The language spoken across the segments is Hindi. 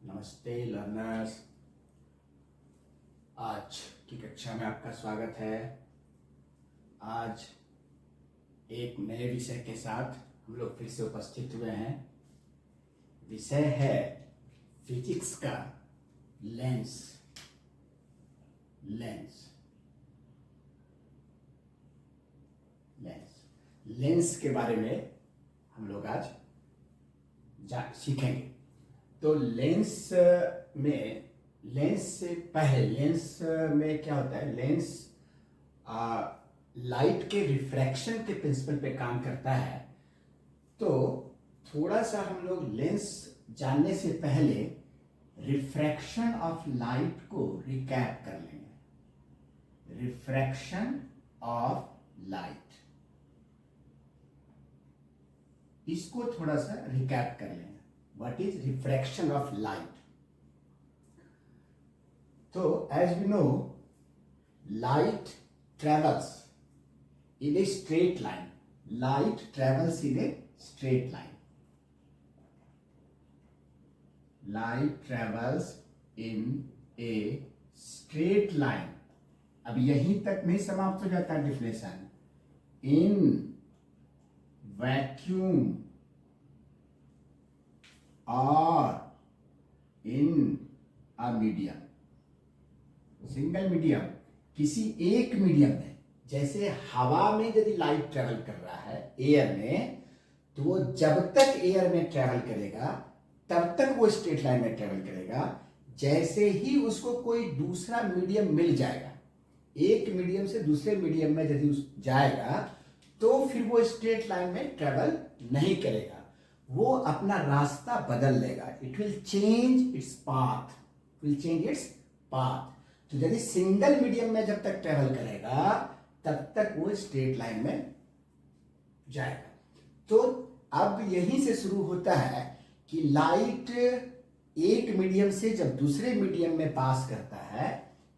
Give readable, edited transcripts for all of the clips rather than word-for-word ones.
नमस्ते लर्नर्स। आज की कक्षा में आपका स्वागत है। आज एक नए विषय के साथ हम लोग फिर से उपस्थित हुए हैं। विषय है फिजिक्स का लेंस। लेंस लेंस लेंस के बारे में हम लोग आज सीखेंगे। तो लेंस से पहले लेंस में क्या होता है? लेंस लाइट के रिफ्रैक्शन के प्रिंसिपल पे काम करता है। तो थोड़ा सा हम लोग लेंस जानने से पहले रिफ्रैक्शन ऑफ लाइट को रिकैप कर लेंगे। रिफ्रैक्शन ऑफ लाइट, इसको थोड़ा सा रिकैप कर लेंगे। What is refraction of light? So, as we know, light travels in a straight line. Light travels in a straight line. Light travels in a straight line. अब यहीं तक नहीं समाप्त हो जाता है डिफिनेशन। In vacuum और इन अ मीडियम, सिंगल मीडियम, किसी एक मीडियम में, जैसे हवा में यदि लाइट ट्रेवल कर रहा है एयर में, तो वो जब तक एयर में ट्रेवल करेगा तब तक वो स्ट्रेट लाइन में ट्रेवल करेगा। जैसे ही उसको कोई दूसरा मीडियम मिल जाएगा, एक मीडियम से दूसरे मीडियम में यदि जाएगा, तो फिर वो स्ट्रेट लाइन में ट्रेवल नहीं करेगा, वो अपना रास्ता बदल लेगा। It will change its path, तो यदि सिंगल मीडियम में जब तक ट्रेवल करेगा तब तक वो स्ट्रेट लाइन में जाएगा। तो अब यहीं से शुरू होता है कि लाइट एक मीडियम से जब दूसरे मीडियम में पास करता है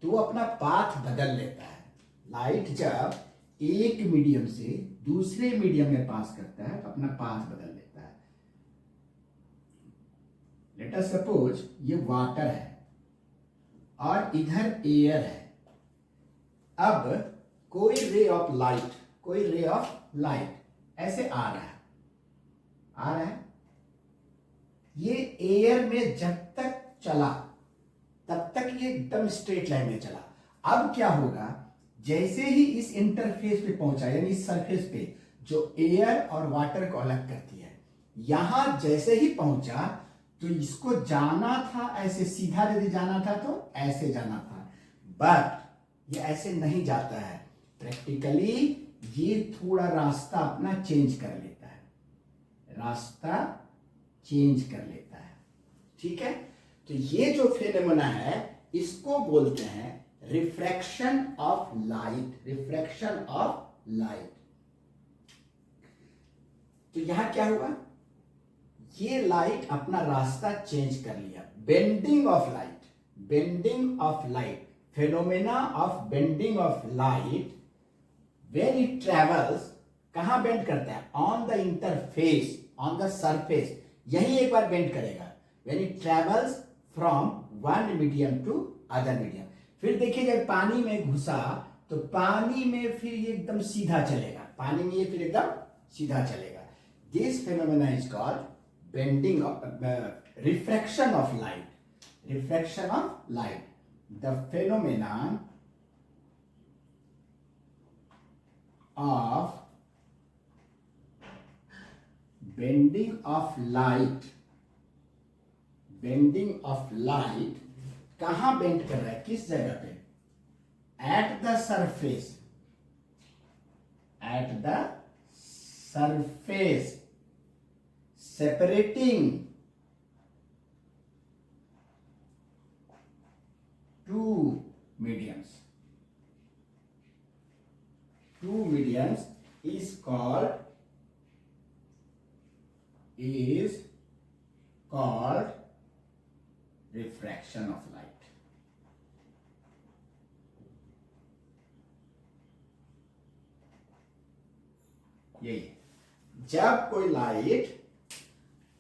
तो वो अपना पाथ बदल लेता है। लाइट जब एक मीडियम से दूसरे मीडियम में पास करता है तो अपना पाथ बदल लेता है। लेट अस सपोज ये वाटर है और इधर एयर है। अब कोई रे ऑफ लाइट ऐसे आ रहा है, ये एयर में जब तक चला तब तक ये एकदम स्ट्रेट लाइन में चला। अब क्या होगा, जैसे ही इस इंटरफेस पे पहुंचा, यानी इस सरफेस पे जो एयर और वाटर को अलग करती है, यहां जैसे ही पहुंचा तो इसको जाना था ऐसे, सीधा यदि जाना था तो ऐसे जाना था, बट ये ऐसे नहीं जाता है। प्रैक्टिकली ये थोड़ा रास्ता अपना चेंज कर लेता है, ठीक है। तो ये जो फेनोमेना है इसको बोलते हैं रिफ्रैक्शन ऑफ लाइट। तो यहां क्या हुआ, ये लाइट अपना रास्ता चेंज कर लिया। Bending of light, phenomena of bending of light, when it travels, कहां बेंड करता है? On the interface, on the surface, यही एक बार बेंड करेगा। When it travels from one medium to other medium. फिर देखिए जब पानी में घुसा तो पानी में फिर ये एकदम सीधा चलेगा। This phenomena is called refraction of light. The phenomenon of bending of light कहां बेंड कर रहा है, किस जगह पे? At the surface, separating two mediums is called refraction of light. यही जब कोई लाइट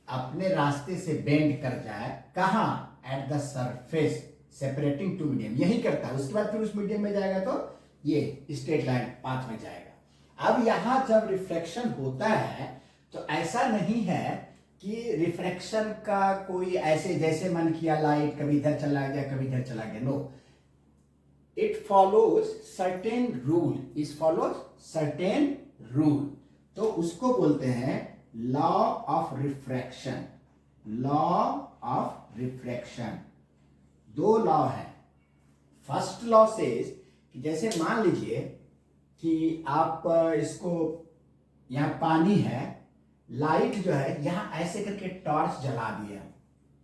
अपने रास्ते से बेंड कर जाए, कहाँ? At the surface separating two medium, यही करता है। उसके बाद फिर उस मीडियम में जाएगा तो ये स्ट्रेट लाइन पाथ में जाएगा। अब यहां जब रिफ्रैक्शन होता है तो ऐसा नहीं है कि रिफ्रैक्शन का कोई ऐसे जैसे मन किया लाइट कभी इधर चला गया कभी इधर चला गया, no, it follows certain rule, it follows certain rule. तो उसको बोलते हैं law of refraction, law of refraction. दो लॉ है। फर्स्ट लॉ सेज कि जैसे मान लीजिए कि आप इसको, यहां पानी है, लाइट जो है यहां ऐसे करके टॉर्च जला दिया,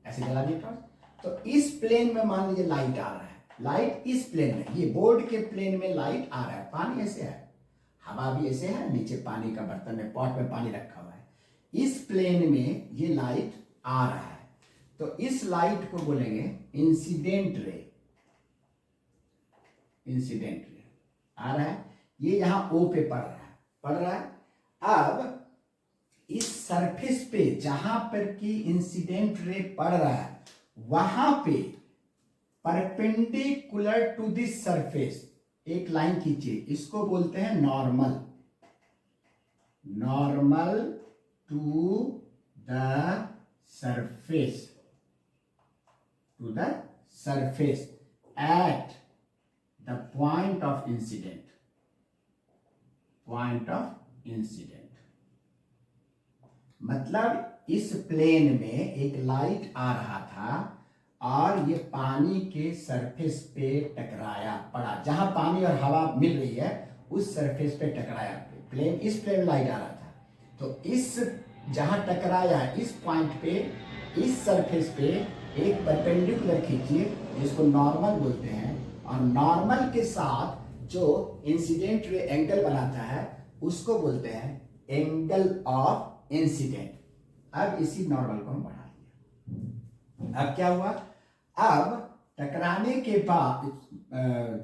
ऐसे जला दिया टॉर्च, तो इस प्लेन में मान लीजिए लाइट आ रहा है, लाइट इस प्लेन में, ये बोर्ड के प्लेन में लाइट आ रहा है, पानी ऐसे है, हवा भी ऐसे है, नीचे पानी का बर्तन में पॉट में पानी रखा हुआ है, इस प्लेन में ये लाइट आ रहा है, तो इस लाइट को बोलेंगे इंसिडेंट रे, इंसिडेंट रे आ रहा है, ये यहां ओ पे पड़ रहा है। अब इस सरफेस पे जहां पर की इंसिडेंट रे पड़ रहा है वहां पे परपेंडिकुलर टू दिस सरफेस एक लाइन खींचिए, इसको बोलते हैं normal, normal to the surface, to the surface at the point of incident, point of incident. मतलब इस प्लेन में एक लाइट आ रहा था और ये पानी के सरफेस पे टकराया, पड़ा, जहां पानी और हवा मिल रही है उस सरफेस पे टकराया, प्लेन, इस प्लेन में लाइट आ रहा था, तो इस जहां टकराया इस पॉइंट पे, इस सरफेस पे एक परपेंडिकुलर खींचिए जिसको नॉर्मल बोलते हैं, और नॉर्मल के साथ जो इंसिडेंट रे एंगल बनाता है उसको बोलते हैं एंगल ऑफ इंसिडेंट। अब इसी नॉर्मल को हम बढ़ा दिया। अब क्या हुआ? अब टकराने के बाद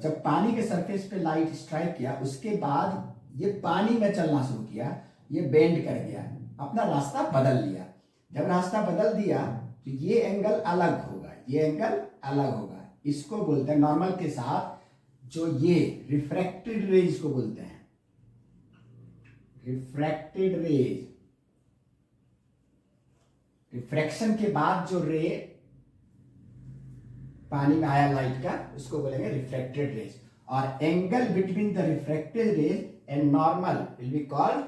जब पानी के सरफेस पे लाइट स्ट्राइक किया उसके बाद ये पानी में चलना शुरू किया, ये बेंड कर गया, अपना रास्ता बदल लिया। जब रास्ता बदल दिया तो ये एंगल अलग होगा, ये एंगल अलग होगा, इसको बोलते हैं नॉर्मल के साथ जो ये रिफ्रैक्टेड रेज को बोलते हैं, रिफ्रैक्टेड रेज, रिफ्रैक्शन के बाद जो रे पानी में आया लाइट का उसको बोलेंगे रिफ्रैक्टेड रेज, और angle between the refracted rays and normal will be called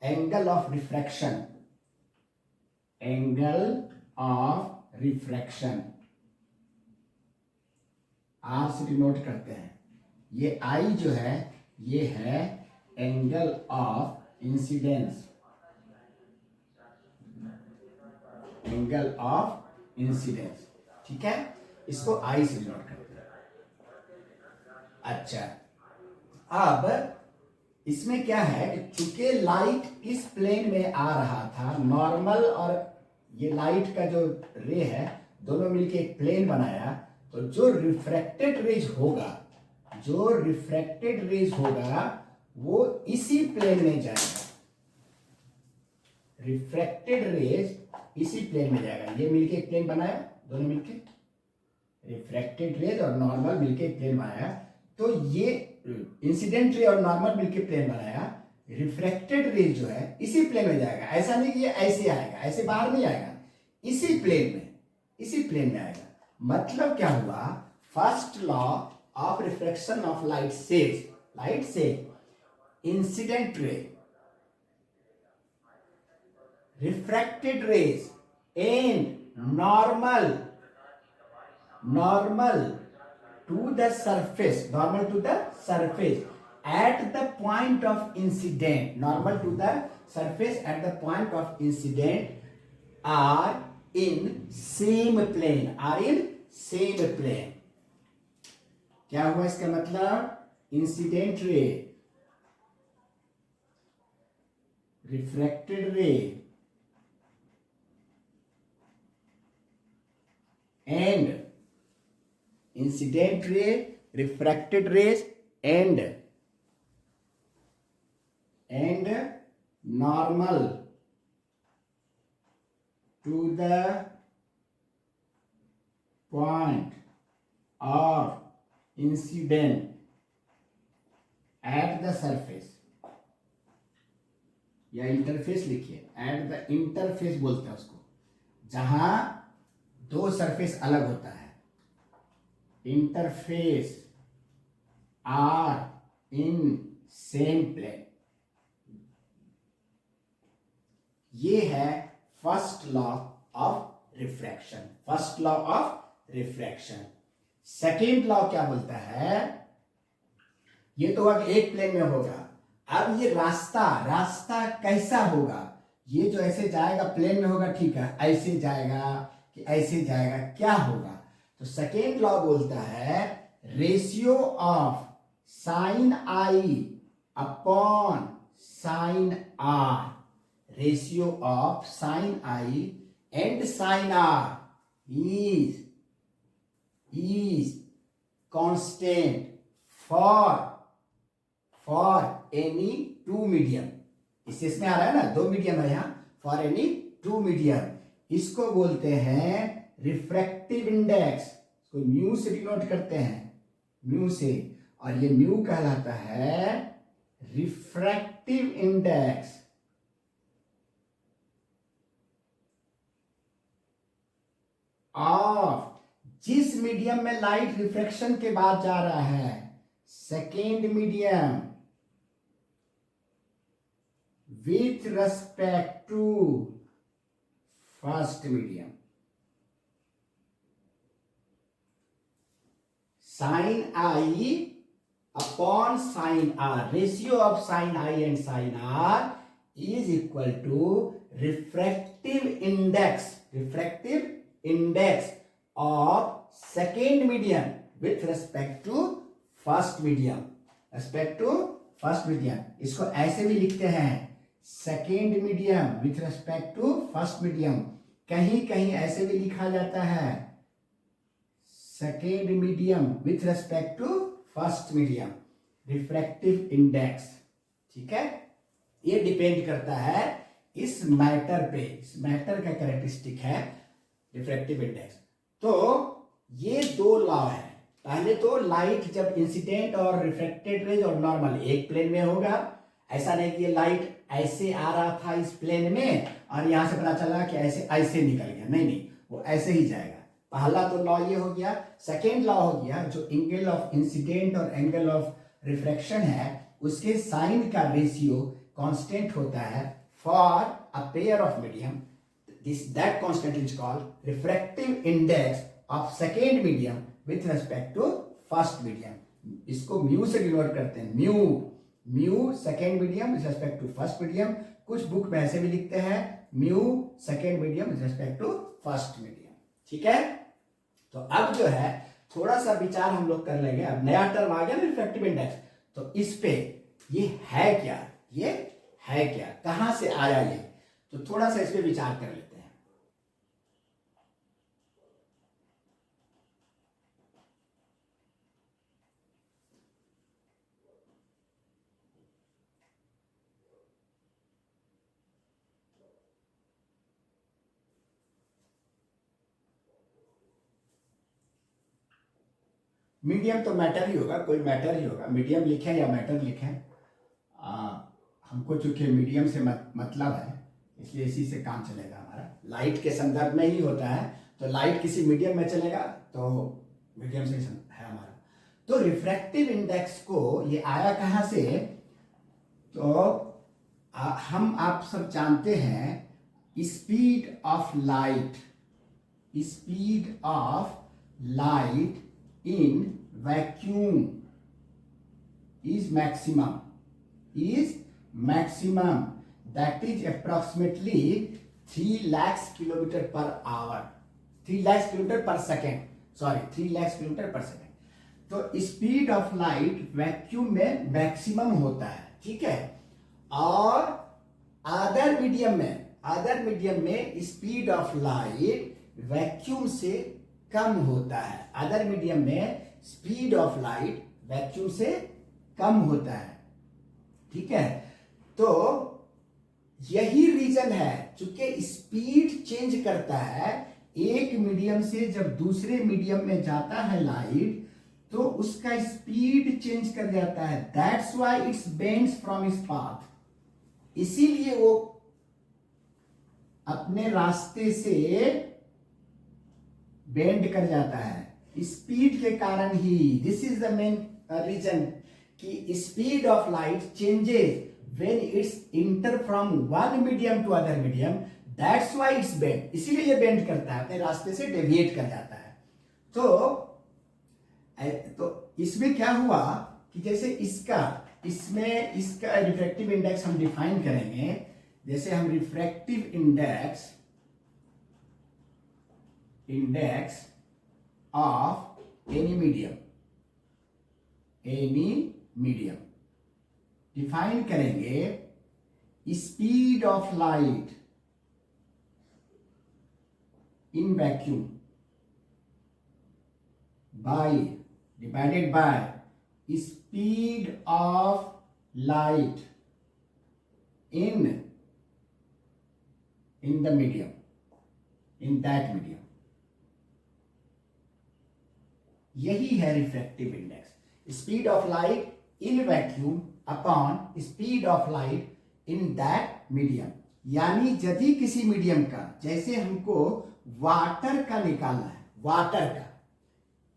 angle of refraction, angle of refraction. R से डिनोट करते हैं, ये आई जो है ये है angle of incidence, angle of incidence, ठीक है, इसको आई से डिनोट करते हैं। अच्छा, अब इसमें क्या है कि चूंकि लाइट इस प्लेन में आ रहा था, नॉर्मल और ये लाइट का जो रे है दोनों मिलके एक प्लेन बनाया, तो जो रिफ्रैक्टेड रेज होगा, जो रिफ्रैक्टेड रेज होगा वो इसी प्लेन में जाएगा, रिफ्रैक्टेड रेज इसी प्लेन में जाएगा, ये मिलके एक प्लेन बनाया, दोनों मिलके रिफ्रैक्टेड रेज और नॉर्मल मिलके एक प्लेन बनाया, तो ये इंसिडेंट रे और नॉर्मल मिलके प्लेन बनाया, रिफ्रैक्टेड रेज जो है इसी प्लेन में जाएगा, ऐसा नहीं कि ये ऐसे आएगा, ऐसे बाहर नहीं आएगा, इसी प्लेन में, इसी प्लेन में आएगा। मतलब क्या हुआ? First law of refraction of light says, light से incident ray, refracted rays and normal to the surface, normal to the surface at the point of incident, normal to the surface at the point of incident are in same plane, are in same plane। क्या हुआ इसका मतलब? इंसिडेंट रे, रिफ्रैक्टेड रे and incident ray, refracted rays and normal to the point of incident at the surface, या इंटरफेस लिखिए, एट द इंटरफेस बोलते हैं उसको, जहां दो सरफेस अलग होता है, interface are in same plane. ये है first law of refraction, first law of refraction. Second law क्या बोलता है, ये तो अब एक प्लेन में होगा, अब ये रास्ता कैसा होगा, ये जो ऐसे जाएगा प्लेन में होगा, ठीक है, ऐसे जाएगा कि ऐसे जाएगा, क्या होगा। तो सेकेंड लॉ बोलता है ratio of sine I upon sine R, ratio of sine I and sine R is constant for any two medium. इसमें आ रहा है ना, दो मीडियम है यहां, फॉर एनी टू मीडियम। इसको बोलते हैं रिफ्रैक्टिव इंडेक्स, इसको म्यू से डिनोट करते हैं, म्यू से, और ये म्यू कहलाता है रिफ्रैक्टिव इंडेक्स ऑफ जिस मीडियम में लाइट रिफ्रैक्शन के बाद जा रहा है, second medium, with respect to first medium। sin I upon sin R, ratio of sin I and sin R is equal to refractive index of second medium with respect to first medium, इसको ऐसे भी लिखते हैं, second medium with respect to first medium, कहीं कहीं ऐसे भी लिखा जाता है second medium with respect to first medium, refractive index. ठीक है, ये डिपेंड करता है इस मैटर पे, इस मैटर का कैरेक्टरिस्टिक है रिफ्रैक्टिव इंडेक्स। तो ये दो लॉ है, पहले तो लाइट जब इंसिडेंट और रिफ्लेक्टेड रेज और नॉर्मल एक प्लेन में होगा, ऐसा नहीं कि ये लाइट ऐसे आ रहा था इस प्लेन में और यहां से पता चला कि ऐसे निकल गया, नहीं, वो ऐसे ही जाएगा। पहला तो लॉ ये हो गया। सेकेंड लॉ हो गया जो एंगल ऑफ इंसिडेंट और एंगल ऑफ रिफ्रैक्शन है, उसके साइन का रेशियो कांस्टेंट होता है for a pair of medium, that constant is called refractive index of second medium with respect to first medium. इसको म्यू से डिनोट करते हैं, mu second medium with respect to first medium. कुछ बुक में ऐसे भी लिखते हैं mu second medium with respect to first medium. ठीक है, तो अब जो है थोड़ा सा विचार हम लोग कर लेंगे। अब नया टर्म आ गया ना रिफ्रैक्टिव इंडेक्स, तो इस पे ये है क्या, कहां से आया ये, तो थोड़ा सा इस पे विचार कर लेते हैं। मीडियम तो मैटर ही होगा, कोई मैटर ही होगा, मीडियम लिखें या मैटर लिखें, हमको चूंकि मीडियम से मतलब है इसलिए इसी से काम चलेगा हमारा। लाइट के संदर्भ में ही होता है, तो लाइट किसी मीडियम में चलेगा तो मीडियम से है हमारा। तो रिफ्रैक्टिव इंडेक्स को ये आया कहां से, तो हम आप सब जानते हैं speed of light in vacuum is maximum, that is approximately 3 lakhs kilometer per hour, 3 lakhs kilometer per second, 3 lakhs kilometer per second। तो स्पीड ऑफ लाइट वैक्यूम में मैक्सिमम होता है, ठीक है, और अदर मीडियम में स्पीड ऑफ लाइट वैक्यूम से कम होता है, अदर मीडियम में स्पीड ऑफ लाइट वैक्यूम से कम होता है। ठीक है, तो यही रीजन है चूंकि स्पीड चेंज करता है, एक मीडियम से जब दूसरे मीडियम में जाता है लाइट, तो उसका स्पीड चेंज कर जाता है। That's why its bends from its path, इसीलिए वो अपने रास्ते से बेंड कर जाता है, स्पीड के कारण ही। This is the main reason कि speed of light changes when it's enter from one medium to other medium, that's why it's bend, इसीलिए ये बेंड करता है, अपने रास्ते से डेविएट कर जाता है। तो इसमें क्या हुआ कि जैसे इसमें इसका रिफ्रैक्टिव इंडेक्स हम डिफाइन करेंगे। जैसे हम refractive index of any medium define करेंगे, speed of light in vacuum divided by speed of light in the medium, in that medium. यही है refractive index, speed of light in vacuum upon speed of light in that medium. यानी यदि किसी मीडियम का, जैसे हमको वाटर का निकालना है, वाटर का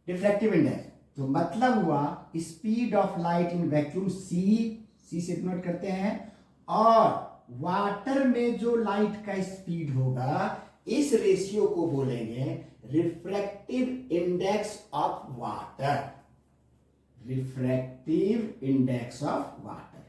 रिफ्रैक्टिव इंडेक्स, तो मतलब हुआ speed of light in vacuum C से नोट करते हैं, और वाटर में जो लाइट का स्पीड होगा, इस रेशियो को बोलेंगे refractive index of water, refractive index of water.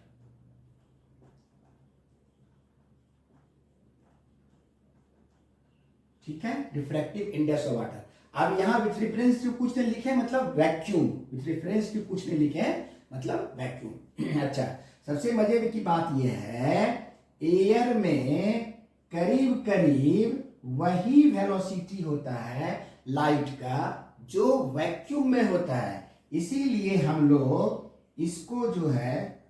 ठीक है, रिफ्रैक्टिव इंडेक्स ऑफ वाटर। अब यहां विथ रेफरेंस टू कुछ नहीं लिखे, मतलब वैक्यूम, विथ रेफरेंस टू कुछ नहीं लिखे मतलब वैक्यूम। अच्छा, सबसे मजे की बात यह है, एयर में करीब करीब वही वेलोसिटी होता है लाइट का जो वैक्यूम में होता है। इसीलिए हम लोग इसको जो है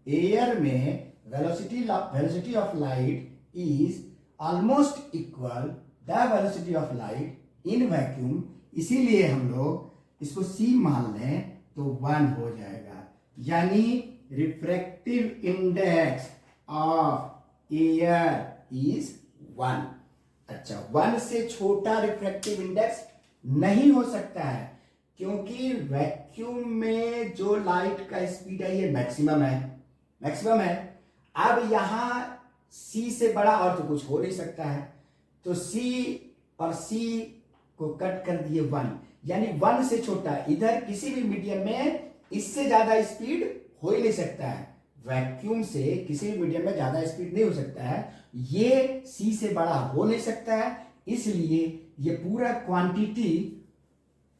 एयर में velocity of light is almost equal the velocity of light in vacuum, इसीलिए हम लोग इसको C मान लें तो 1 हो जाएगा। यानी refractive index of air is 1। अच्छा, 1 से छोटा रिफ्रैक्टिव इंडेक्स नहीं हो सकता है, क्योंकि वैक्यूम में जो लाइट का स्पीड है ये मैक्सिमम है। अब यहां C से बड़ा और तो कुछ हो नहीं सकता है, तो C और C को कट कर दिए 1, यानी 1 से छोटा इधर किसी भी मीडियम में इससे ज्यादा स्पीड हो ही नहीं सकता है। वैक्यूम से किसी भी मीडियम में ज्यादा स्पीड नहीं हो सकता है, ये C से बड़ा हो नहीं सकता है, इसलिए ये पूरा क्वांटिटी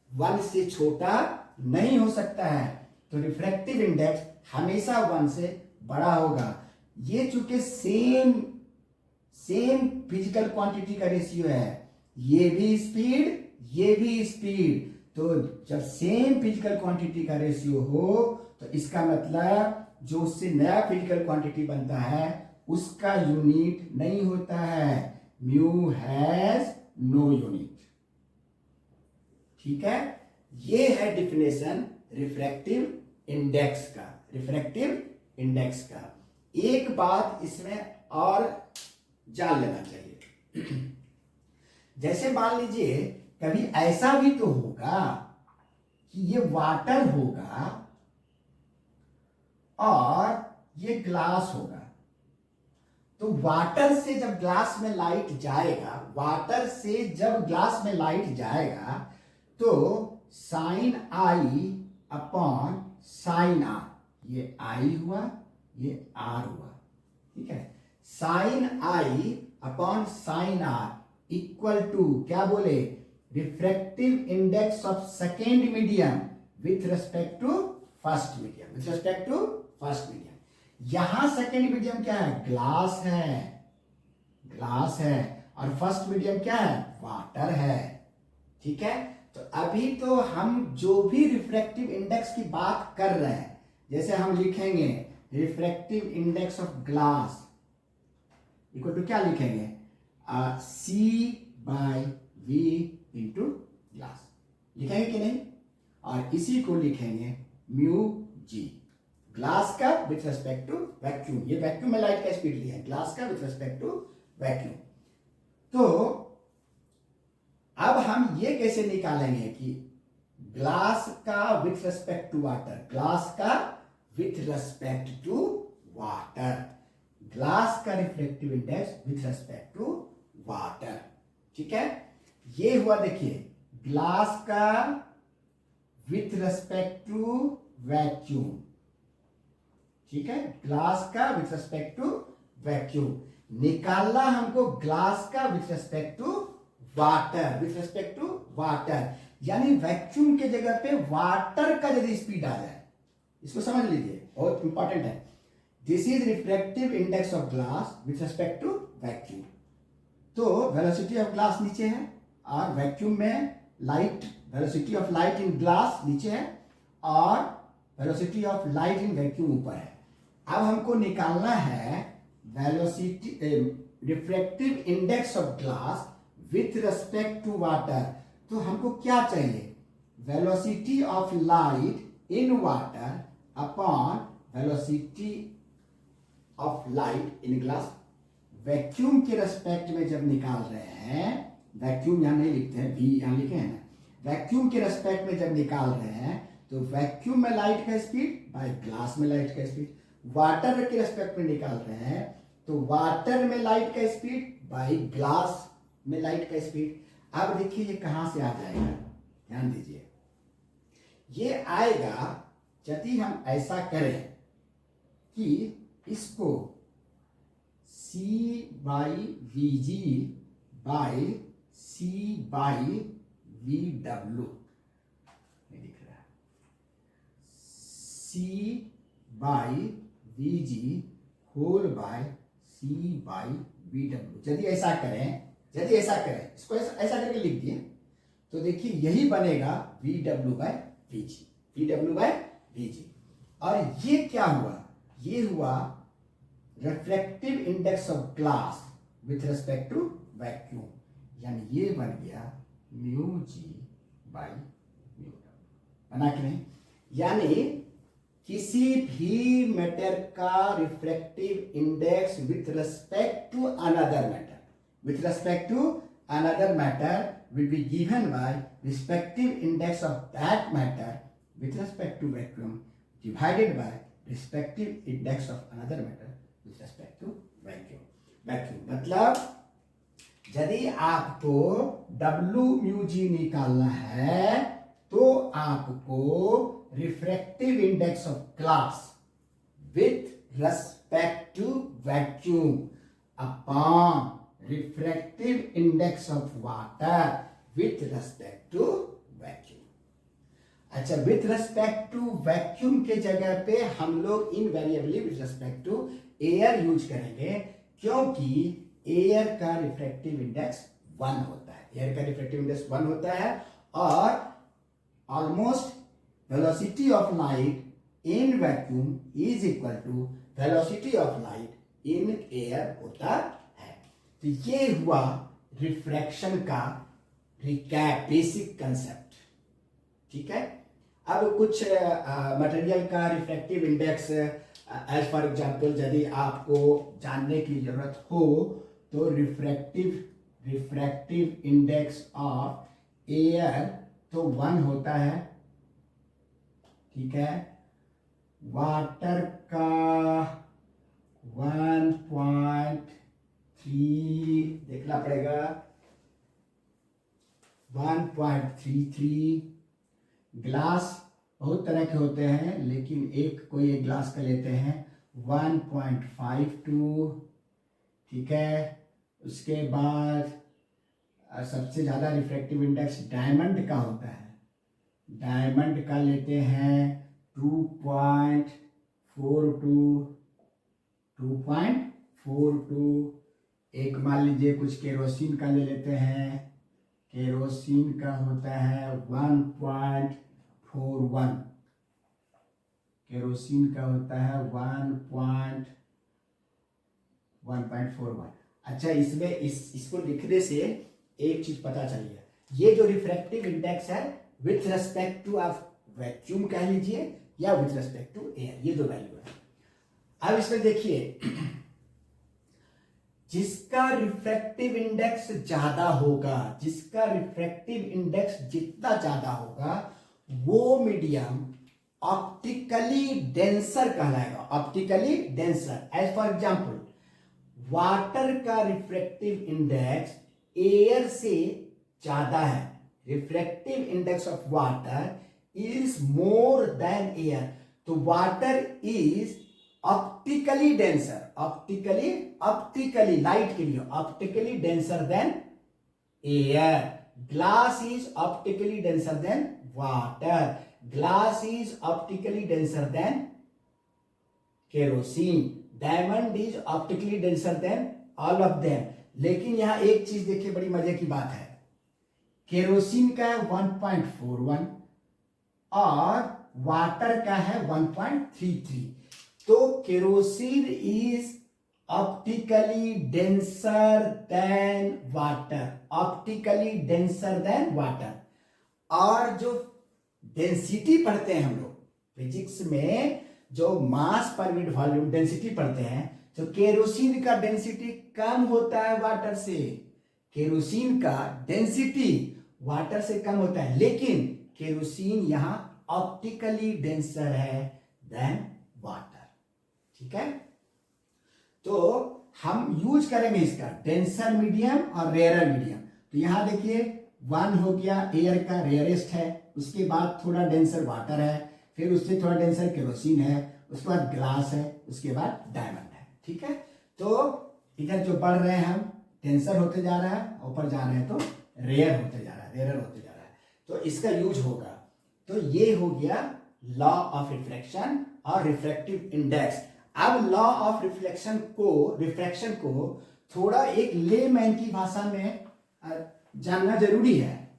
1 से छोटा नहीं हो सकता है। तो रिफ्रैक्टिव इंडेक्स हमेशा 1 से बड़ा होगा। ये चूंकि सेम फिजिकल क्वांटिटी का रेशियो है, ये भी स्पीड, तो जब सेम फिजिकल क्वांटिटी का रेशियो हो तो इसका मतलब जो उससे नया फिजिकल क्वांटिटी बनता है उसका यूनिट नहीं होता है, म्यू हैज नो यूनिट। ठीक है, ये है डिफिनेशन रिफ्रैक्टिव इंडेक्स का। एक बात इसमें और जान लेना चाहिए, जैसे मान लीजिए कभी ऐसा भी तो होगा कि ये वाटर होगा और ये ग्लास होगा, तो वाटर से जब ग्लास में लाइट जाएगा, तो sine I upon sine R, ये आई हुआ, ये आर हुआ। ठीक है, sine I upon sine are equal to क्या बोले, refractive index of second medium with respect to first medium. यहां सेकेंड मीडियम क्या है, ग्लास है, और फर्स्ट मीडियम क्या है, वाटर है। ठीक है, तो अभी तो हम जो भी रिफ्रैक्टिव इंडेक्स की बात कर रहे हैं, जैसे हम लिखेंगे refractive index of glass equal to क्या लिखेंगे, C by V into glass, लिखेंगे कि नहीं? और इसी को लिखेंगे म्यू जी, ग्लास का विथ रेस्पेक्ट टू वैक्यूम। ये वैक्यूम में लाइट का स्पीड लिया है, ग्लास का विथ रेस्पेक्ट टू वैक्यूम। तो अब हम ये कैसे निकालेंगे कि ग्लास का with respect to water, glass का with respect to water, glass का reflective index with respect to water. ठीक है, ये हुआ, देखिए ग्लास का विथ रेस्पेक्ट टू वैक्यूम। ठीक है, ग्लास का विथ रेस्पेक्ट टू वैक्यूम। निकालना हमको ग्लास का with respect to water, with respect to water, यानी वैक्यूम के जगह पे वाटर का यदि स्पीड आ जाए, इसको समझ लीजिए, बहुत इंपॉर्टेंट है। This is reflective index of glass with respect to vacuum. तो वेलोसिटी ऑफ ग्लास नीचे है और वैक्यूम में light, velocity of light in glass नीचे है और velocity of light in vacuum ऊपर है। अब हमको निकालना है velocity, reflective index of glass with respect to water. तो हमको क्या चाहिए? Velocity of light in water upon velocity of light in glass. Vacuum के रेस्पेक्ट में जब निकाल रहे हैं, वैक्यूम यहां नहीं लिखते हैं, वी यहां लिखे हैं ना, वैक्यूम के रेस्पेक्ट में जब निकाल रहे हैं तो वैक्यूम में लाइट का स्पीड बाय ग्लास में लाइट का स्पीड, वाटर के रेस्पेक्ट में निकाल रहे हैं तो वाटर में लाइट का स्पीड बाय ग्लास में लाइट का स्पीड। अब देखिए ये कहां से आ जाएगा, ध्यान दीजिए, ये आएगा यदि हम ऐसा करें कि इसको C by V G by C by V W, नहीं दिख रहा, C by V G whole by C by V W. यदि ऐसा करें, यदि ऐसा करें, इसको ऐसा करके लिख दिए तो देखिए यही बनेगा V W by V G, V W by V G. और ये क्या हुआ? ये हुआ reflective index of glass with respect to vacuum, यानी ये बन गया mu G by mu W. बना कि नहीं? यानी किसी भी मैटर का reflective index with respect to another matter, with respect to another matter will be given by respective index of that matter with respect to vacuum divided by respective index of another matter with respect to vacuum. vacuum मतलब यदि आपको W म्यू जी निकालना है तो आपको refractive index of glass with respect to vacuum upon refractive index of water with respect to vacuum. अच्छा, विथ रेस्पेक्ट टू वैक्यूम के जगह पे हम लोग invariably with respect to air use करेंगे, क्योंकि एयर का रिफ्रैक्टिव इंडेक्स 1 होता है, एयर का रिफ्रैक्टिव इंडेक्स 1 होता है और almost velocity of light in vacuum is equal to velocity of light in air होता है। तो ये हुआ रिफ्रैक्शन का रिकैप, बेसिक कंसेप्ट। ठीक है, अब कुछ मटेरियल का refractive index, as for example यदि आपको जानने की जरूरत हो तो रिफ्रैक्टिव इंडेक्स ऑफ एयर तो 1 होता है, ठीक है, वाटर का 1.3 देखना पड़ेगा, 1.33। ग्लास बहुत तरह के होते हैं लेकिन कोई एक ग्लास का लेते हैं 1.52, ठीक है। उसके बाद सबसे ज़्यादा रिफ्रैक्टिव इंडेक्स डायमंड का होता है, डायमंड का लेते हैं 2.42। एक मान लीजिए कुछ केरोसिन का ले लेते हैं, केरोसिन का होता है 1.41, केरोसिन का होता है 1.41। अच्छा, इसमें इसको लिखने से एक चीज पता चल गया, ये जो रिफ्रैक्टिव इंडेक्स है विथ रेस्पेक्ट टू आप वैक्यूम कह लीजिए या विथ रेस्पेक्ट टू एयर, ये दो वैल्यू है। अब इसमें देखिए, जिसका रिफ्रैक्टिव इंडेक्स ज्यादा होगा, जिसका रिफ्रैक्टिव इंडेक्स जितना ज्यादा होगा वो मीडियम ऑप्टिकली डेंसर कहलाएगा, optically denser. As for example, water का रिफ्रैक्टिव इंडेक्स एयर से ज्यादा है, refractive index of water is more than air, तो water is optically denser, optically light के लिए optically denser than air. Glass is optically denser than water, glass is optically denser than kerosene, diamond is optically denser than all of them. लेकिन यहां एक चीज देखिए, बड़ी मजे की बात है, केरोसिन का है 1.41 और वाटर का है 1.33, तो kerosene is optically denser than water, optically denser than water. और जो डेंसिटी पढ़ते हैं हम लोग फिजिक्स में, जो मास पर यूनिट वॉल्यूम डेंसिटी पढ़ते हैं, तो केरोसिन का डेंसिटी कम होता है वाटर से, केरोसिन का डेंसिटी वाटर से कम होता है, लेकिन केरोसिन यहां ऑप्टिकली डेंसर है देन वाटर। ठीक है, तो हम यूज करेंगे इसका डेंसर मीडियम और रेयरर मीडियम। तो यहां देखिए 1 हो गया एयर का, रेयरेस्ट है, उसके बाद थोड़ा डेंसर वाटर है, फिर उससे थोड़ा डेंसर केरोसिन है, उसके बाद ग्लास है, उसके बाद डायमंड है। ठीक है, तो इधर जो बढ़ रहे हैं हम डेंसर होते जा रहा है, ऊपर जा रहे हैं तो रेयर होते जा रहा है, रेयरर होते जा रहा है, तो इसका यूज होगा। तो ये हो गया लॉ ऑफ रिफ्लेक्शन और रिफ्रैक्टिव इंडेक्स। अब लॉ ऑफ रिफ्लेक्शन को थोड़ा एक लेमैन की भाषा में जानना जरूरी है,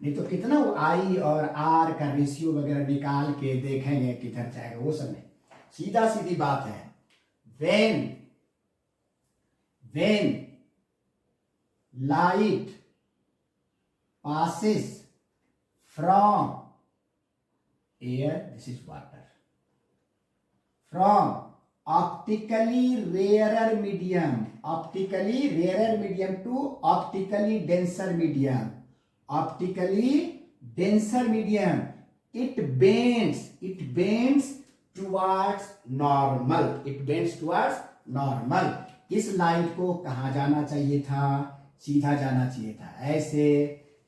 नहीं तो कितना वो आई और आर का रेशियो वगैरह निकाल के देखेंगे किधर जाएगा, वो सब नहीं। सीधा सीधी बात है, when light passes from air, this is water, from optically rarer medium to optically denser medium, it bends towards normal, इस लाइट को कहां जाना चाहिए था, सीधा जाना चाहिए था ऐसे,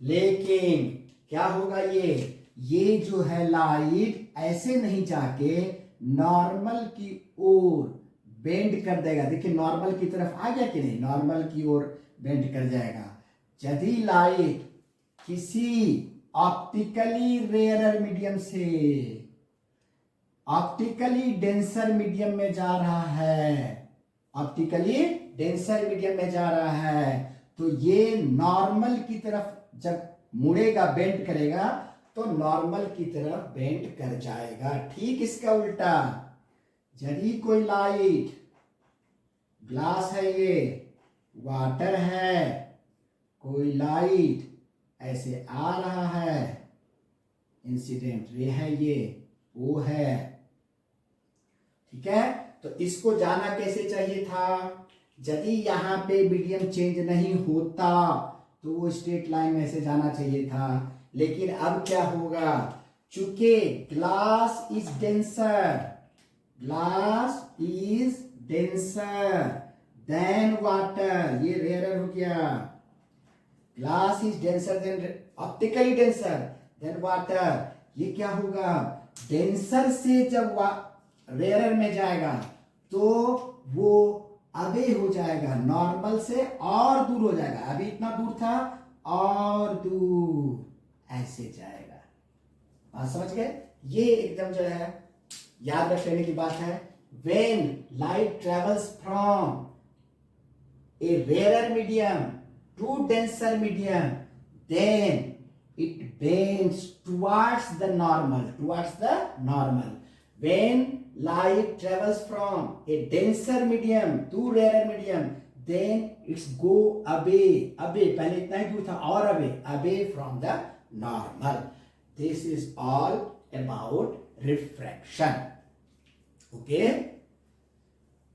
लेकिन क्या होगा, ये जो है लाइट ऐसे नहीं जाके नॉर्मल की ओर बेंड कर देगा। देखिए नॉर्मल की तरफ आ गया कि नहीं, नॉर्मल की ओर बेंड कर जाएगा। यदि लाइट किसी ऑप्टिकली रेयरर मीडियम से ऑप्टिकली डेंसर मीडियम में जा रहा है, ऑप्टिकली डेंसर मीडियम में जा रहा है, तो ये नॉर्मल की तरफ जब मुड़ेगा, बेंड करेगा, तो नॉर्मल की तरफ बेंड कर जाएगा। ठीक इसका उल्टा, यदि कोई लाइट, ग्लास है ये, वाटर है, कोई लाइट ऐसे आ रहा है, इंसिडेंट रे है ये, वो है, ठीक है, तो इसको जाना कैसे चाहिए था, यदि यहां पे मीडियम चेंज नहीं होता तो वो स्ट्रेट लाइन में से जाना चाहिए था। लेकिन अब क्या होगा, चूंकि glass is denser than water, ये रेयरर हो गया, glass is denser then optically denser than water, ये क्या होगा, डेंसर से जब रेयरर में जाएगा तो वो आगे हो जाएगा, नॉर्मल से और दूर हो जाएगा, अभी इतना दूर था और दूर ऐसे जाएगा। बात समझ गए, ये एकदम जो है याद रख लेने की बात है। when light travels from a rarer medium to denser medium, then it bends towards the normal. When light travels from a denser medium to rarer medium, then it's go away, away, पहले इतना ही दूर था, और away from the normal. This is all about refraction. Okay?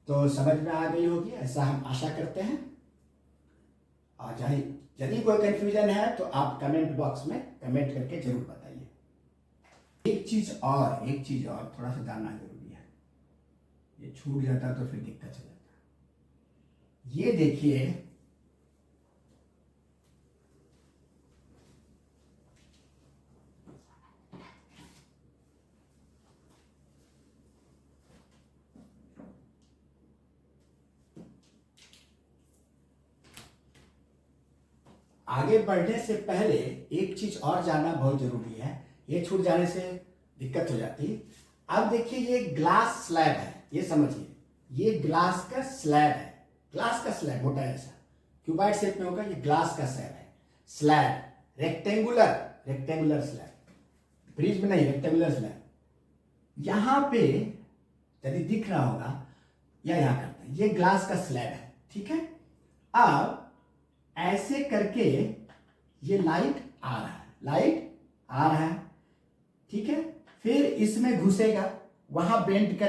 तो समझ में आ गई होगी, ऐसा हम आशा करते हैं। और यदि कोई कंफ्यूजन है तो आप कमेंट बॉक्स में कमेंट करके जरूर बताइए। एक चीज और थोड़ा सा जानना जरूरी है, ये छूट जाता तो फिर दिक्कत हो जाता। ये देखिए, आगे बढ़ने से पहले एक चीज और जानना बहुत जरूरी है, ये छूट जाने से दिक्कत हो जाती। अब देखिए, ये ग्लास स्लैब है, ये समझिए, ये ग्लास का स्लैब है, ग्लास का स्लैब मोटा ऐसा क्यूबाइड शेप में होगा, ये ग्लास का स्लैब है, स्लैब रेक्टेंगुलर स्लैब, ब्रिज में नहीं, रेक्टेंगुलर स्लैब। यहां पे यदि दिख रहा होगा या यहां करते हैं, ये ग्लास का स्लैब है, ठीक है। अब ऐसे करके ये लाइट आ रहा है, ठीक है। फिर इसमें घुसेगा, वहां बेंड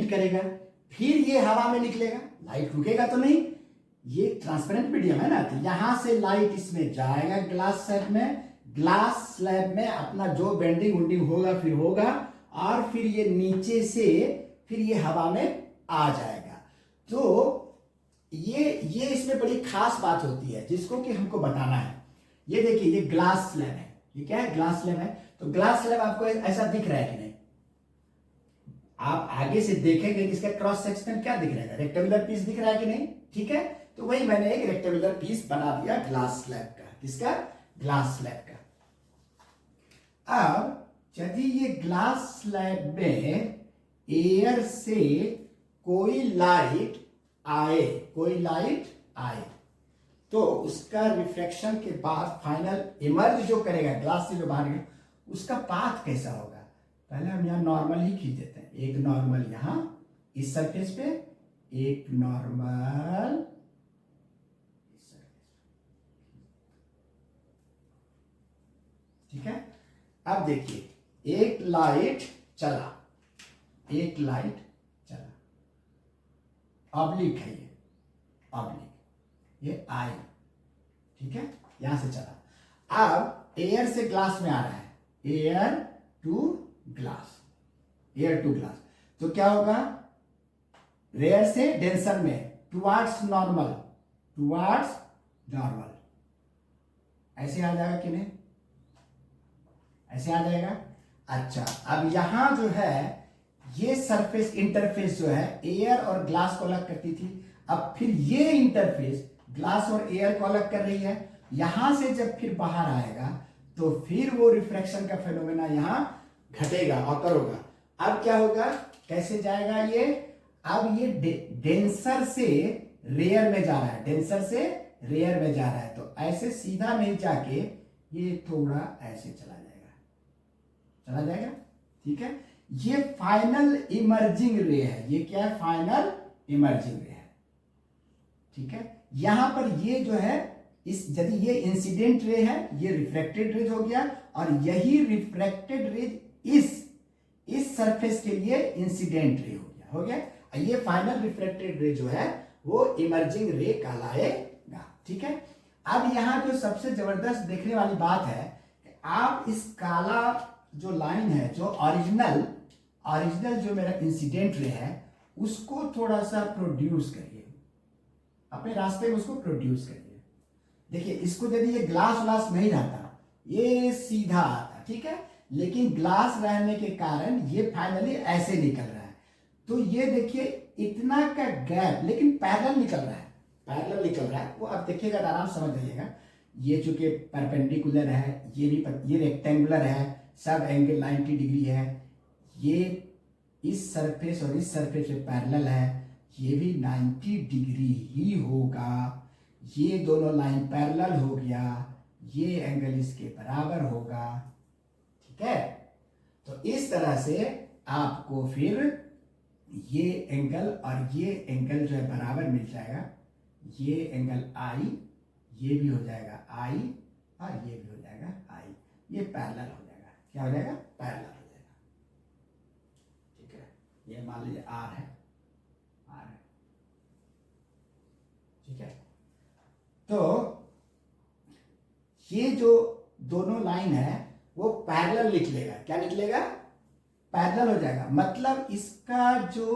करेगा, फिर ये हवा में निकलेगा, लाइट रुकेगा तो नहीं, ये ट्रांसपेरेंट मीडियम है ना, तो यहां से लाइट इसमें जाएगा ग्लास स्लैब में अपना जो बेंडिंग वुंडिंग होगा फिर होगा, और फिर ये नीचे से फिर ये हवा में आ जाएगा। तो ये इसमें बड़ी खास बात होती है जिसको कि हमको बताना है। ये देखिए, ये ग्लास स्लैब है, ये क्या है, ग्लास स्लैब है। तो ग्लास स्लैब आपको ऐसा दिख रहा है कि नहीं? आप आगे से देखेंगे इसका क्रॉस सेक्शन क्या दिख रहा है, रेक्टेंगुलर पीस दिख रहा है कि नहीं, ठीक है। तो वही मैंने एक रेक्टेंगुलर पीस बना दिया ग्लास स्लैब का, किसका, ग्लास स्लैब का। अब यदि ये ग्लास स्लैब में एयर से कोई लाइट आए तो उसका रिफ्लेक्शन के बाद फाइनल इमर्ज जो करेगा ग्लास से जो बाहर निकले, उसका पाथ कैसा होगा। पहले हम यहाँ नॉर्मल ही खींच देते हैं, एक नॉर्मल यहां इस सरफेस पे, एक नॉर्मल इस सरफेस, ठीक है। अब देखिए, एक लाइट चला, ऑब्लिक है, ये आई, ठीक है, यहां से चला। अब एयर से ग्लास में आ रहा है, एयर टू ग्लास, तो क्या होगा, रेयर से डेंसर में टुवार्ड्स नॉर्मल, ऐसे आ जाएगा कि नहीं, ऐसे आ जाएगा। अच्छा, अब यहां जो है ये सरफेस इंटरफेस जो है एयर और ग्लास को अलग करती थी, अब फिर ये इंटरफेस ग्लास और एयर को अलग कर रही है। यहां से जब फिर बाहर आएगा तो फिर वो रिफ्रैक्शन का फेनोमेना यहां घटेगा, ऑकर होगा। अब क्या होगा, कैसे जाएगा ये, अब ये डेंसर से रेयर में जा रहा है, तो ऐसे सीधा नहीं जाके ये थोड़ा ऐसे चला जाएगा, ठीक है। ये फाइनल इमर्जिंग रे है, ये क्या है, फाइनल इमर्जिंग रे है, ठीक है। यहां पर ये जो है, यदि ये इंसिडेंट रे है, ये रिफ्रैक्टेड रेज हो गया, और यही रिफ्रैक्टेड रेज इस सरफेस के लिए इंसिडेंट रे हो गया। ये फाइनल रिफ्रैक्टेड रे जो है वो इमर्जिंग रे कहलाएगा, ठीक है। अब यहां जो सबसे जबरदस्त देखने वाली बात है कि आप इस काला जो लाइन है, जो ओरिजिनल जो मेरा इंसिडेंट रे है, उसको थोड़ा सा प्रोड्यूस करिए, अपने रास्ते में उसको प्रोड्यूस करिए। देखिए, इसको यदि ये ग्लास नहीं रहता, ये सीधा आता, ठीक है, लेकिन ग्लास रहने के कारण ये फाइनली ऐसे निकल रहा है। तो ये देखिए, इतना का गैप, लेकिन पैरेलल निकल रहा है, वो आप देखिएगा, आराम समझ जाइएगा। ये चूंकि परपेंडिकुलर है, ये रेक्टेंगुलर है, सब एंगल 90 डिग्री है, ये इस सरफेस और इस सरफेस से पैरेलल है, ये भी 90 डिग्री ही होगा। ये दोनों लाइन पैरेलल हो गया, ये एंगल इसके बराबर होगा, ठीक है। तो इस तरह से आपको फिर ये एंगल और ये एंगल जो है बराबर मिल जाएगा, ये एंगल आई, ये भी हो जाएगा आई और ये भी हो जाएगा आई, ये पैरेलल हो जाएगा। क्या हो जाएगा? पैरेलल हो जाएगा। ठीक है, ये मान लीजिए आर है, आर है। ठीक है, तो ये जो दोनों लाइन है वो पैरेलल निकलेगा। क्या निकलेगा? पैरेलल हो जाएगा। मतलब इसका जो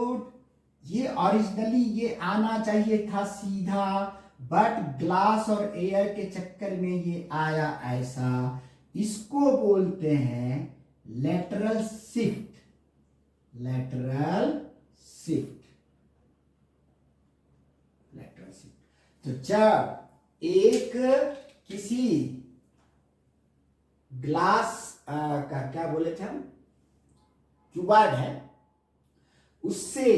ये ओरिजिनली ये आना चाहिए था सीधा, बट ग्लास और एयर के चक्कर में ये आया ऐसा। इसको बोलते हैं lateral shift, lateral shift, lateral shift. तो जब एक किसी ग्लास का क्या बोले थे हम, क्यूबॉइड है, उससे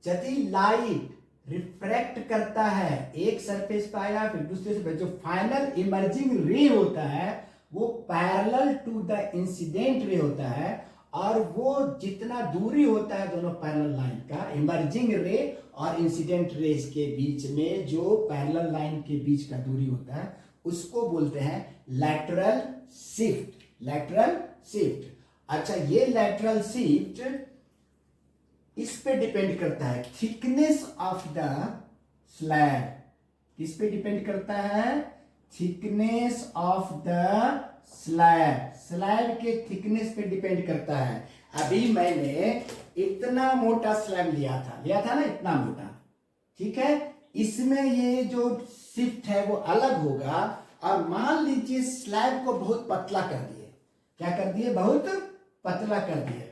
यदि लाइट रिफ्रैक्ट करता है एक सरफेस पे आया फिर दूसरे से, जो फाइनल इमर्जिंग रे होता है वो parallel to the incident ray होता है, और वो जितना दूरी होता है दोनों पैरेलल लाइन का, इमर्जिंग रे और इंसिडेंट रेज के बीच में जो पैरेलल लाइन के बीच का दूरी होता है उसको बोलते हैं लैटरल शिफ्ट, लैटरल शिफ्ट। अच्छा, ये लैटरल शिफ्ट इस पे डिपेंड करता है, थिकनेस ऑफ द स्लैब। किस पे डिपेंड करता है? Thickness of the slab, slab के थिकनेस पे डिपेंड करता है। अभी मैंने इतना मोटा स्लैब लिया था ना, इतना मोटा। ठीक है, इसमें ये जो शिफ्ट है वो अलग होगा, और मान लीजिए स्लैब को बहुत पतला कर दिए। क्या कर दिए? बहुत पतला कर दिए।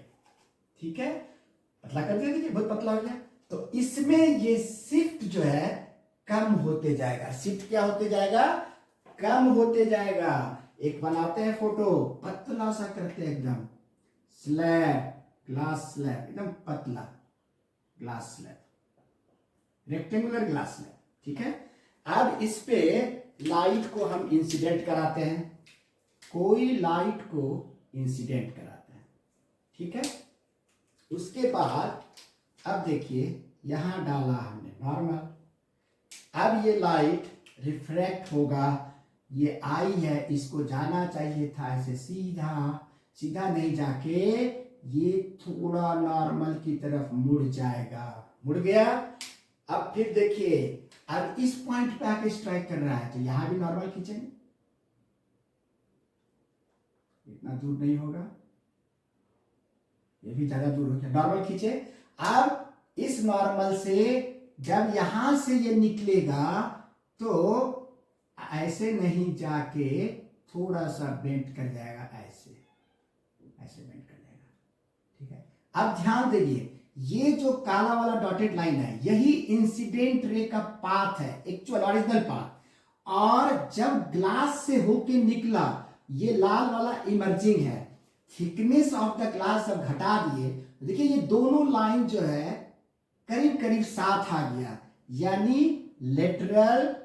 ठीक है, पतला कर दिया, देखिए बहुत पतला हो गया। तो इसमें ये शिफ्ट जो है कम होते जाएगा। शिफ्ट क्या होते जाएगा? कम होते जाएगा। एक बनाते हैं फोटो, पतला सा करते हैं एकदम, स्लैब, ग्लास स्लैब, एकदम पतला glass slab, rectangular glass slab. ठीक है, अब इस पे लाइट को हम इंसिडेंट कराते हैं, कोई लाइट को इंसिडेंट कराते हैं। ठीक है, उसके बाद अब देखिए यहां डाला हमने नॉर्मल, अब ये लाइट रिफ्रैक्ट होगा, ये आई है, इसको जाना चाहिए था ऐसे सीधा, सीधा नहीं जाके ये थोड़ा नॉर्मल की तरफ मुड़ जाएगा, मुड़ गया। अब फिर देखिए, अब इस पॉइंट पे आके स्ट्राइक कर रहा है, तो यहां भी नॉर्मल खींचेंगे, इतना दूर नहीं होगा, ये भी ज्यादा दूर हो गया, नॉर्मल खींचे। अब इस नॉर्मल से जब यहां से ये निकलेगा तो ऐसे नहीं जाके थोड़ा सा बेंट कर जाएगा, ऐसे ऐसे बेंट कर जाएगा। ठीक है, अब ध्यान दीजिए, ये जो काला वाला डॉटेड लाइन है यही इंसिडेंट रे का पाथ है, एक्चुअल ओरिजिनल पाथ, और जब ग्लास से होके निकला ये लाल वाला इमर्जिंग है। थिकनेस ऑफ द ग्लास जब घटा दिए, देखिए ये दोनों लाइन जो है करीब करीब साथ आ गया, यानी लेटरल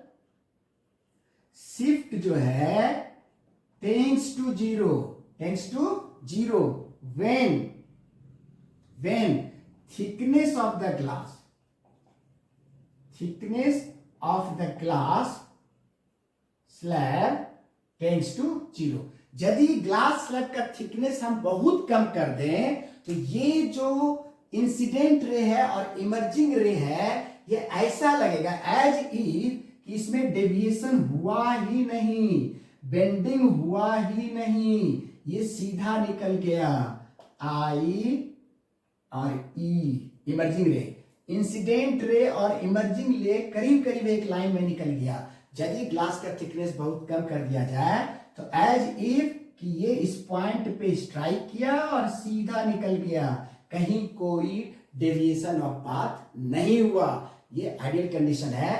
शिफ्ट जो है tends to zero, tends to zero when thickness of the glass, thickness of the glass slab tends to zero. यदि ग्लास स्लैब का थिकनेस हम बहुत कम कर दें तो ये जो इंसिडेंट रे है और इमर्जिंग रे है ये ऐसा लगेगा एज इफ कि इसमें डेविएशन हुआ ही नहीं, बेंडिंग हुआ ही नहीं, ये सीधा निकल गया। आई और ई इमर्जिंग रे, इंसिडेंट रे और इमर्जिंग रे करीब करीब एक लाइन में निकल गया। यदि ग्लास का थिकनेस बहुत कम कर दिया जाए तो एज इफ कि ये इस पॉइंट पे स्ट्राइक किया और सीधा निकल गया, कहीं कोई डेविएशन ऑफ पाथ नहीं हुआ। ये आइडियल कंडीशन है।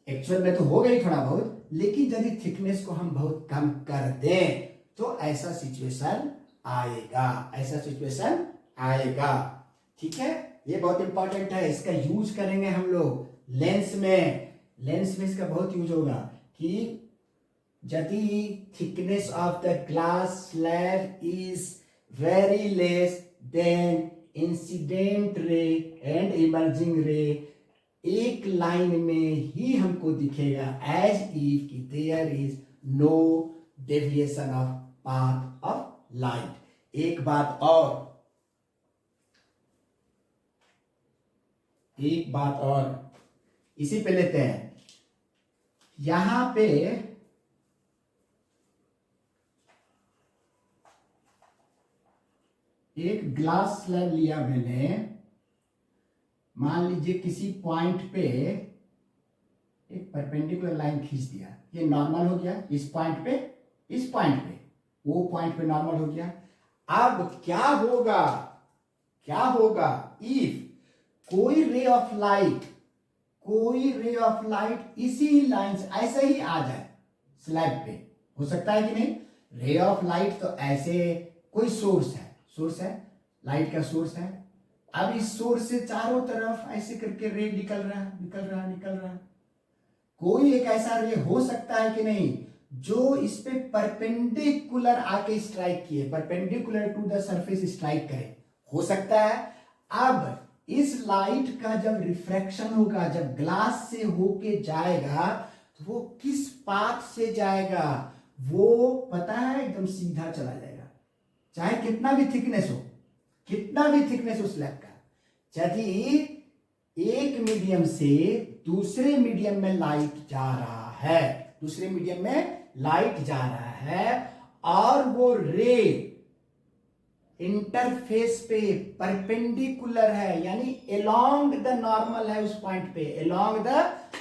एक्चुअल में तो हो गई थोड़ा बहुत, लेकिन यदि थिकनेस को हम बहुत कम कर दें तो ऐसा सिचुएशन आएगा, ऐसा सिचुएशन आएगा। ठीक है, ये बहुत इंपॉर्टेंट है, इसका यूज करेंगे हम लोग लेंस में। लेंस में इसका बहुत यूज होगा कि यदि thickness of the glass slab is very less then incident ray and emerging ray एक लाइन में ही हमको दिखेगा, एज इफ कि there is no deviation of path of light. एक बात और इसी पे लेते हैं। यहां पे एक ग्लास स्लैब लिया मैंने, मान लीजिए किसी पॉइंट पे एक परपेंडिकुलर लाइन खींच दिया, ये नॉर्मल हो गया इस पॉइंट पे, वो पॉइंट पे नॉर्मल हो गया। अब क्या होगा इफ कोई रे ऑफ लाइट इसी लाइन से ऐसे ही आ जाए स्लैब पे, हो सकता है कि नहीं? रे ऑफ लाइट तो ऐसे कोई सोर्स है, लाइट का सोर्स है। अब इस सोर्स से चारों तरफ ऐसे करके रे निकल रहा। कोई एक ऐसा रे हो सकता है कि नहीं जो इस पे परपेंडिकुलर आके स्ट्राइक किए, perpendicular to the surface strike करे, हो सकता है। अब इस लाइट का जब रिफ्रैक्शन होगा, जब ग्लास से होके जाएगा, तो वो किस पाथ से जाएगा? वो पता है, एकदम सीधा चला जाएगा, चाहे कितना भी थिकनेस हो स्लैब का। यदि एक मीडियम से दूसरे मीडियम में लाइट जा रहा है, और वो रे इंटरफेस पे परपेंडिकुलर है, यानी अलोंग द नॉर्मल है, उस पॉइंट पे अलोंग द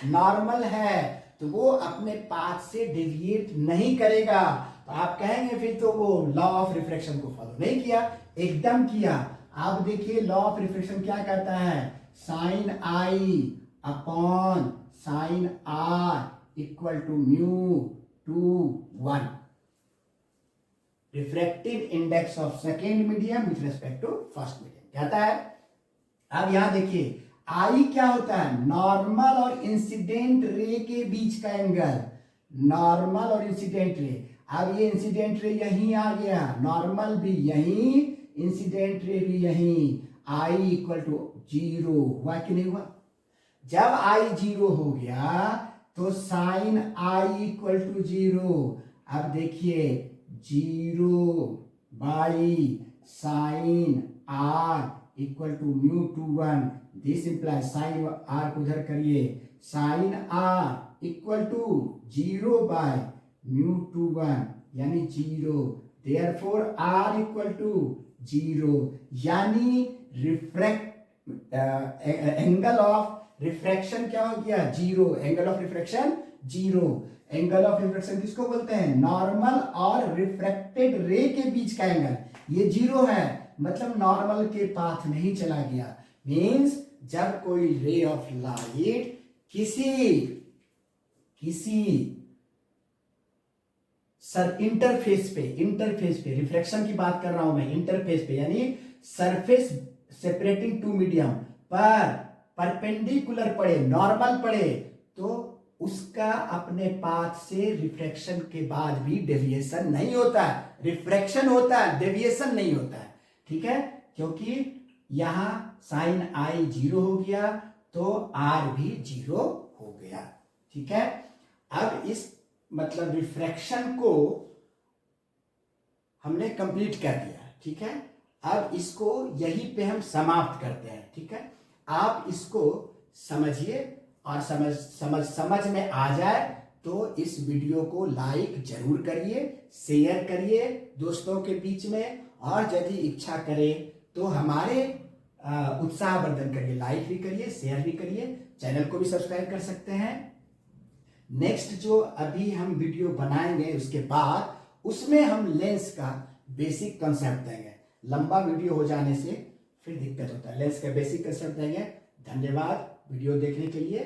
नॉर्मल है, तो वो अपने पाथ से डेविएट नहीं करेगा। तो आप कहेंगे फिर तो वो लॉ ऑफ रिफ्रैक्शन को फॉलो नहीं किया। एकदम किया। आप देखिए लॉ ऑफ रिफ्रैक्शन क्या कहता है, sine I upon sine are equal to mu two 1, refractive index of second medium with respect to first medium कहता है। अब यहां देखिए आई क्या होता है, नॉर्मल और इंसिडेंट रे के बीच का एंगल, नॉर्मल और इंसिडेंट रे। अब ये इंसिडेंट रे यहीं आ गया, नॉर्मल भी यहीं, इंसिडेंट रे भी यहीं, आई इक्वल टू 0 हुआ कि नहीं हुआ? जब आई 0 हो गया तो साइन आई इक्वल टू 0। अब देखिए 0 by sine are equal to mu two 1, this implies, sine r को उधर करिए, sine are equal to 0 by mu two 1 यानी 0, देयरफॉर आर इक्वल टू 0, यानी एंगल ऑफ रिफ्रैक्शन क्या हो गया, 0, angle of refraction 0। Angle of refraction किसको बोलते हैं, नॉर्मल और रिफ्रैक्टेड रे के बीच का एंगल, ये 0 है, मतलब नॉर्मल के पाथ नहीं चला गया। मींस जब कोई रे ऑफ लाइट किसी इंटरफेस पे रिफ्रैक्शन की बात कर रहा हूं मैं, इंटरफेस पे यानी सरफेस सेपरेटिंग टू मीडियम पर परपेंडिकुलर पड़े, नॉर्मल पड़े, तो उसका अपने पाथ से रिफ्रैक्शन के बाद भी डेविएशन नहीं होता है, रिफ्रैक्शन होता है, डेविएशन नहीं होता है। ठीक है, क्योंकि यहां साइन आई 0 हो गया तो आर भी 0 हो गया। ठीक है, अब इस मतलब रिफ्रैक्शन को हमने कंप्लीट कर दिया। ठीक है, अब इसको यहीं पे हम समाप्त करते हैं। ठीक है, आप इसको समझिए और समझ में आ जाए तो इस वीडियो को लाइक जरूर करिए, शेयर करिए दोस्तों के बीच में, और यदि इच्छा करे तो हमारे उत्साहवर्धन करिए, लाइक भी करिए, शेयर भी करिए, चैनल को भी सब्सक्राइब कर सकते हैं। नेक्स्ट जो अभी हम वीडियो बनाएंगे उसके बाद उसमें हम लेंस का बेसिक कंसेप्ट देंगे। लंबा वीडियो हो जाने से फिर दिक्कत होता है, लेंस का बेसिक कंसेप्ट देंगे। धन्यवाद वीडियो देखने के लिए।